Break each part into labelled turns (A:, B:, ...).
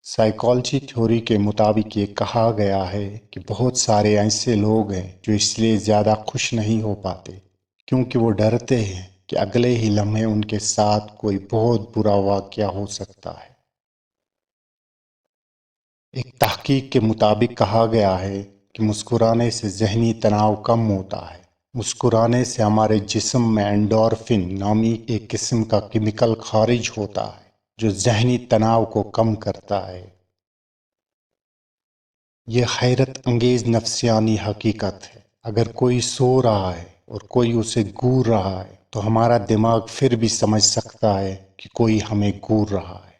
A: Psychology theory کے مطابق یہ کہا گیا ہے کہ بہت سارے ایسے لوگ ہیں جو اس لیے زیادہ خوش نہیں ہو پاتے کیونکہ وہ ڈرتے ہیں کہ اگلے ہی لمحے ان کے ساتھ کوئی بہت برا واقعہ ہو سکتا ہے۔ ایک تحقیق کے مطابق کہا گیا ہے کہ مسکرانے سے ذہنی تناؤ کم ہوتا ہے۔ مسکرانے سے ہمارے جسم میں انڈورفن نامی ایک قسم کا کیمیکل خارج ہوتا ہے جو ذہنی تناؤ کو کم کرتا ہے۔ یہ حیرت انگیز نفسیانی حقیقت ہے۔ اگر کوئی سو رہا ہے اور کوئی اسے گور رہا ہے تو ہمارا دماغ پھر بھی سمجھ سکتا ہے کہ کوئی ہمیں گور رہا ہے۔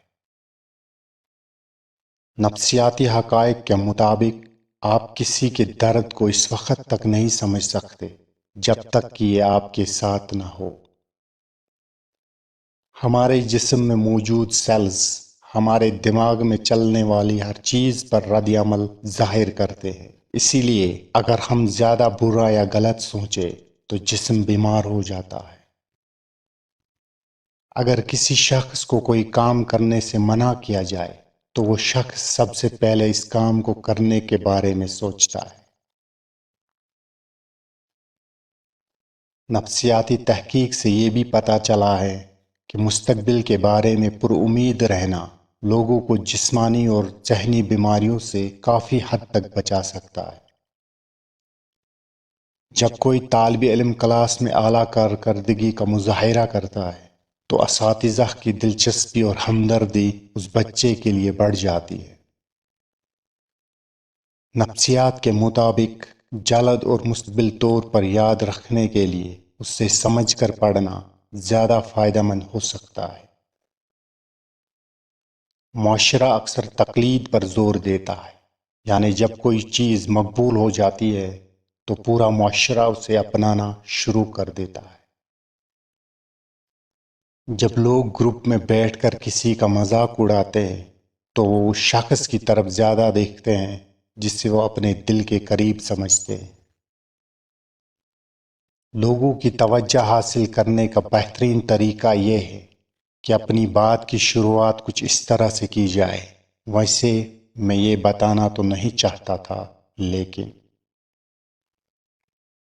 A: نفسیاتی حقائق کے مطابق آپ کسی کے درد کو اس وقت تک نہیں سمجھ سکتے جب تک کہ یہ آپ کے ساتھ نہ ہو۔ ہمارے جسم میں موجود سیلز ہمارے دماغ میں چلنے والی ہر چیز پر رد عمل ظاہر کرتے ہیں۔ اسی لیے اگر ہم زیادہ برا یا غلط سوچیں تو جسم بیمار ہو جاتا ہے۔ اگر کسی شخص کو کوئی کام کرنے سے منع کیا جائے تو وہ شخص سب سے پہلے اس کام کو کرنے کے بارے میں سوچتا ہے۔ نفسیاتی تحقیق سے یہ بھی پتہ چلا ہے کہ مستقبل کے بارے میں پر امید رہنا لوگوں کو جسمانی اور ذہنی بیماریوں سے کافی حد تک بچا سکتا ہے۔ جب کوئی طالب علم کلاس میں اعلیٰ کارکردگی کا مظاہرہ کرتا ہے تو اساتذہ کی دلچسپی اور ہمدردی اس بچے کے لیے بڑھ جاتی ہے۔ نفسیات کے مطابق جلد اور مستقبل طور پر یاد رکھنے کے لیے اس سے سمجھ کر پڑھنا زیادہ فائدہ مند ہو سکتا ہے۔ معاشرہ اکثر تقلید پر زور دیتا ہے، یعنی جب کوئی چیز مقبول ہو جاتی ہے تو پورا معاشرہ اسے اپنانا شروع کر دیتا ہے۔ جب لوگ گروپ میں بیٹھ کر کسی کا مذاق اڑاتے ہیں تو وہ اس شخص کی طرف زیادہ دیکھتے ہیں جسے وہ اپنے دل کے قریب سمجھتے ہیں۔ لوگوں کی توجہ حاصل کرنے کا بہترین طریقہ یہ ہے کہ اپنی بات کی شروعات کچھ اس طرح سے کی جائے: ویسے میں یہ بتانا تو نہیں چاہتا تھا لیکن۔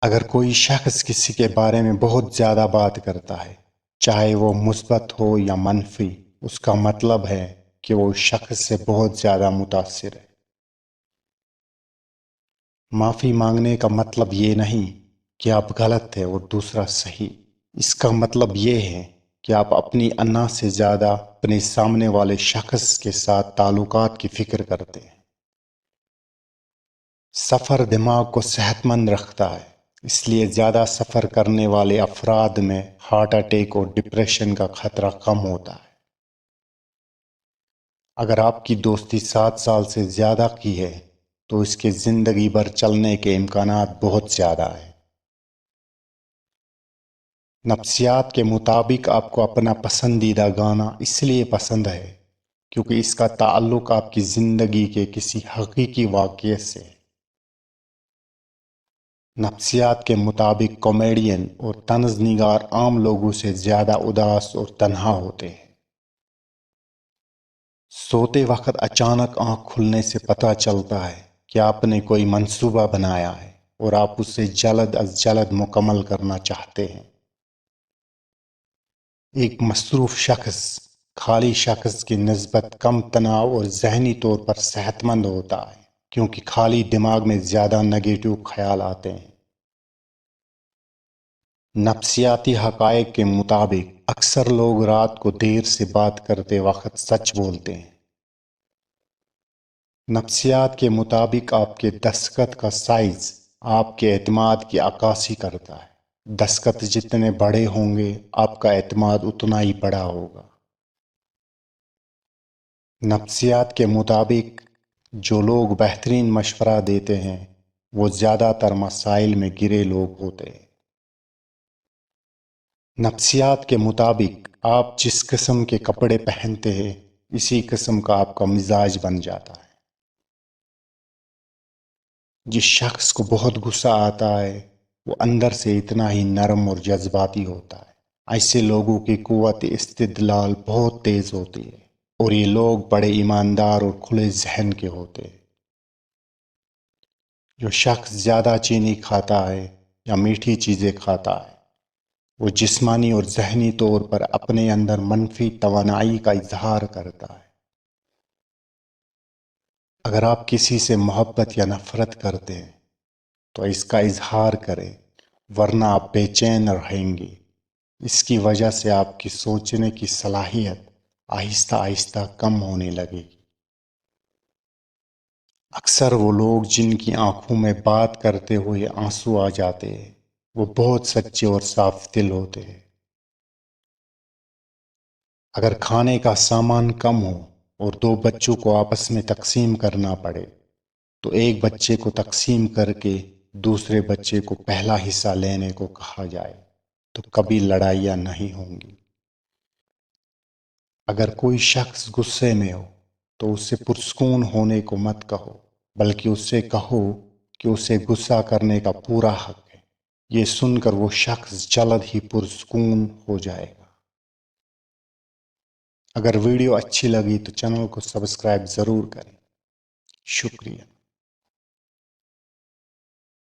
A: اگر کوئی شخص کسی کے بارے میں بہت زیادہ بات کرتا ہے، چاہے وہ مثبت ہو یا منفی، اس کا مطلب ہے کہ وہ اس شخص سے بہت زیادہ متاثر ہے۔ معافی مانگنے کا مطلب یہ نہیں کہ آپ غلط ہیں اور دوسرا صحیح۔ اس کا مطلب یہ ہے کہ آپ اپنی انا سے زیادہ اپنے سامنے والے شخص کے ساتھ تعلقات کی فکر کرتے ہیں۔ سفر دماغ کو صحت مند رکھتا ہے، اس لیے زیادہ سفر کرنے والے افراد میں ہارٹ اٹیک اور ڈپریشن کا خطرہ کم ہوتا ہے۔ اگر آپ کی دوستی 7 سال سے زیادہ کی ہے تو اس کے زندگی بھر چلنے کے امکانات بہت زیادہ ہیں۔ نفسیات کے مطابق آپ کو اپنا پسندیدہ گانا اس لیے پسند ہے کیونکہ اس کا تعلق آپ کی زندگی کے کسی حقیقی واقعے سے ہے۔ نفسیات کے مطابق کامیڈین اور طنز نگار عام لوگوں سے زیادہ اداس اور تنہا ہوتے ہیں۔ سوتے وقت اچانک آنکھ کھلنے سے پتہ چلتا ہے کہ آپ نے کوئی منصوبہ بنایا ہے اور آپ اسے جلد از جلد مکمل کرنا چاہتے ہیں۔ ایک مصروف شخص خالی شخص کی نسبت کم تناؤ اور ذہنی طور پر صحت مند ہوتا ہے کیونکہ خالی دماغ میں زیادہ نگیٹو خیال آتے ہیں۔ نفسیاتی حقائق کے مطابق اکثر لوگ رات کو دیر سے بات کرتے وقت سچ بولتے ہیں۔ نفسیات کے مطابق آپ کے دستخط کا سائز آپ کے اعتماد کی عکاسی کرتا ہے۔ دستخط جتنے بڑے ہوں گے آپ کا اعتماد اتنا ہی بڑا ہوگا۔ نفسیات کے مطابق جو لوگ بہترین مشورہ دیتے ہیں وہ زیادہ تر مسائل میں گرے لوگ ہوتے ہیں۔ نفسیات کے مطابق آپ جس قسم کے کپڑے پہنتے ہیں اسی قسم کا آپ کا مزاج بن جاتا ہے۔ جس شخص کو بہت غصہ آتا ہے وہ اندر سے اتنا ہی نرم اور جذباتی ہوتا ہے۔ ایسے لوگوں کی قوت استدلال بہت تیز ہوتی ہے اور یہ لوگ بڑے ایماندار اور کھلے ذہن کے ہوتے ہیں۔ جو شخص زیادہ چینی کھاتا ہے یا میٹھی چیزیں کھاتا ہے وہ جسمانی اور ذہنی طور پر اپنے اندر منفی توانائی کا اظہار کرتا ہے۔ اگر آپ کسی سے محبت یا نفرت کرتے ہیں تو اس کا اظہار کریں، ورنہ آپ بے چین رہیں گے۔ اس کی وجہ سے آپ کی سوچنے کی صلاحیت آہستہ آہستہ کم ہونے لگے گی۔ اکثر وہ لوگ جن کی آنکھوں میں بات کرتے ہوئے آنسو آ جاتے ہیں وہ بہت سچے اور صاف دل ہوتے ہیں۔ اگر کھانے کا سامان کم ہو اور دو بچوں کو آپس میں تقسیم کرنا پڑے تو ایک بچے کو تقسیم کر کے دوسرے بچے کو پہلا حصہ لینے کو کہا جائے تو کبھی لڑائیاں نہیں ہوں گی۔ اگر کوئی شخص غصے میں ہو تو اس سے پرسکون ہونے کو مت کہو، بلکہ اس سے کہو کہ اسے غصہ کرنے کا پورا حق ہے۔ یہ سن کر وہ شخص جلد ہی پرسکون ہو جائے گا۔ اگر ویڈیو اچھی لگی تو چینل کو سبسکرائب ضرور کریں۔ شکریہ۔